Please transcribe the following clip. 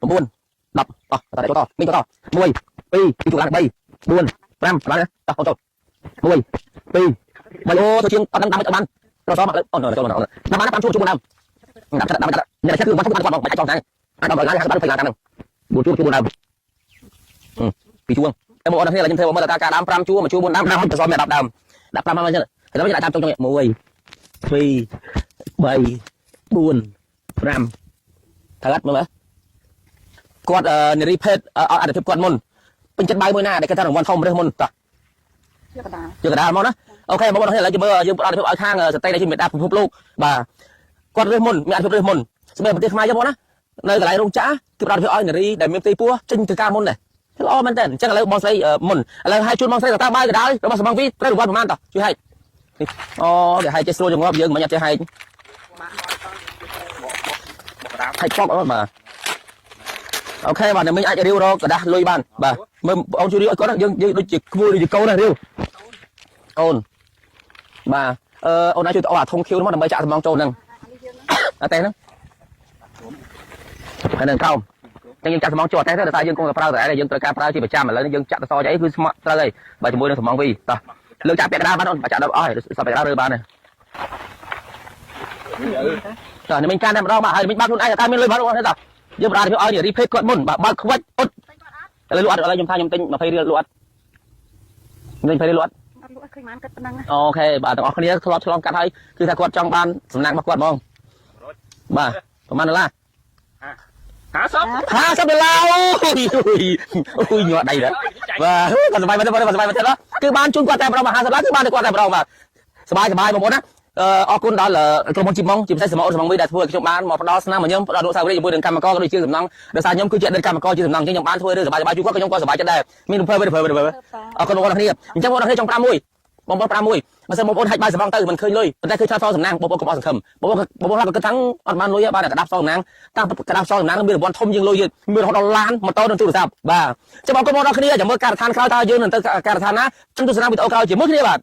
9 10តោះតែចូលតនេះចូលត1 2ជួឡើង3 4 5បានតោះចូល1 2 3អូទៅជាងអត់ដឹងតាមបានត្រូវសមអូនចូលណាបាន5ជួបានដាក់អ្នកគឺបានគាត់មកបាច់ចង់តាំងដល់ដល់ឡើងបានផ្លេងតាមហ្នឹង4ជួ4ដើមពីជួតែបងប្អូនគ្នាខ្ញុំធ្វើមើលតើការដើម5ជួ1ជួ4ដើមដល់ទៅសម10ដើមដាក់5មកចឹងតែខ្ញុំដាក់តាមចុង1 2 3 4 5ត្រូវអត់មើលគាត់នារីភេទអត្តភាពគាត់មុនពេញចិត្តបាយមួយណាដែលគេថារង្វាន់ធំរើសមុនតោះយកកដាលមកណាអូខេបងប្អូនឥឡូវយើងមើលយើងផ្ដល់ភាពឲ្យខាងស្ត្រីដែលជាមេដាពិភពលោកបាទគាត់រើសមុនមានអត្តភាពរើសមុនសម្រាប់ប្រទេសខ្មែរយើងបងណានៅកន្លែងរោងចក្រគឺផ្ដល់ភាពឲ្យនារីដែលមានផ្ទៃពោះចេញទៅការមុនដែរល្អមែនតើអញ្ចឹងឥឡូវបងស្រីមុនឥឡូវឲ្យជូនបងស្រីតើបាយកដាលរបស់សំងវីត្រូវរង្វាន់ប្រហែលតោះជួយហែកអូគេហែកចេះស្រួលចង្អប់យើងមិនអត់ចេះហែកហែកពកអត់បាទអូខេបាទមិញអាចរាវរកกระดาษលុយបានបាទមើលបងជួយរាវឲ្យគាត់យើងដូចជាក្មួយដូចជាកូនណារាវអូនបាទអូនអាចជួយទៅអស់អាធំខៀវមកដើម្បីចាក់សំងចូលហ្នឹងអត់ទេហ្នឹងហើយនឹងកោមចឹងយើងចាក់សំងចូលអត់ទេតែយើងគង់តែប្រើតែយើងត្រូវការប្រើជាប្រចាំឥឡូវយើងចាក់តសអីគឺស្មក់ត្រូវហើយបាទជាមួយនឹងសំងវីតោះលើកចាក់ពាក់កណ្ដាលបានអូនចាក់ដល់អស់ហើយសពពាក់កណ្ដាលរើបានហើយតោះនេះមិញការតែម្ដងបាទហើយមិញបាក់ខ្លួនឯងតែមានលុយបានអូនទេតោះយើងប្រដៅឲ្យរីភេទគាត់មុនបើខ្វិចអត់ឥឡូវលក់អត់ឥឡូវខ្ញុំថាខ្ញុំទិញ20រៀលលក់អត់ខ្ញុំទិញ20រៀលលក់អត់លក់ឃើញបានគិតប៉ុណ្ណឹងអូខេបាទទាំងអស់គ្នាធ្លាប់ឆ្លងកាត់ហើយគឺថាគាត់ចង់បានសំណាក់របស់គាត់ហ្មងបាទប្រហែលដុល្លារ50ដុល្លារអូយញ័រដៃដែរបាទសบายមែនទេសบายមែនទេគឺបានជូនគាត់តែម្ដង50ដុល្លារគឺបានតែគាត់តែម្ដងបាទសบายបងប្អូនណាអរគុណដល់ក្រុមហ៊ុនជីម៉ុងជាពិសេសសមអ៊ុនសមងវីដែលធ្វើឲ្យខ្ញុំបានមកផ្ដល់ស្នាមមកខ្ញុំផ្ដល់លោកសាវរីជាមួយនឹងកម្មករក៏ដូចជាសំណងដោយសារខ្ញុំគឺជាអតីតកម្មករជាសំណងអញ្ចឹងខ្ញុំបានធ្វើរឿងសบายជួយគាត់ខ្ញុំក៏សบายចិត្តដែរមានរំភើបអរគុណបងប្អូនគ្នាអញ្ចឹងបងប្អូនគ្នាចង់5មួយបងប្អូន5មួយបើសិនបងប្អូនហាច់បាយសំងទៅមិនឃើញលុយប៉ុន្តែឃើញឆ្លាតសងសំណាងបងប្អូនកុំអស់សង្ឃឹមបងប្អូនថាគិតថាអត់បានលុយបានតែកដាប់សងសំណាងតាំងកដាប់សងសំណាងមានរង្វាន់ធំជាងលុយមានរហូតដល់ឡានម៉ូតូនិងទូរស័ព្ទបាទចាំបងប្អូនគ្នាចាំមើលការដ្ឋានក្រោយតើយើងនឹងទៅការដ្ឋានណាចង់ទស្សនាវីដេអូក្រោយជាមួយគ្នាបាទ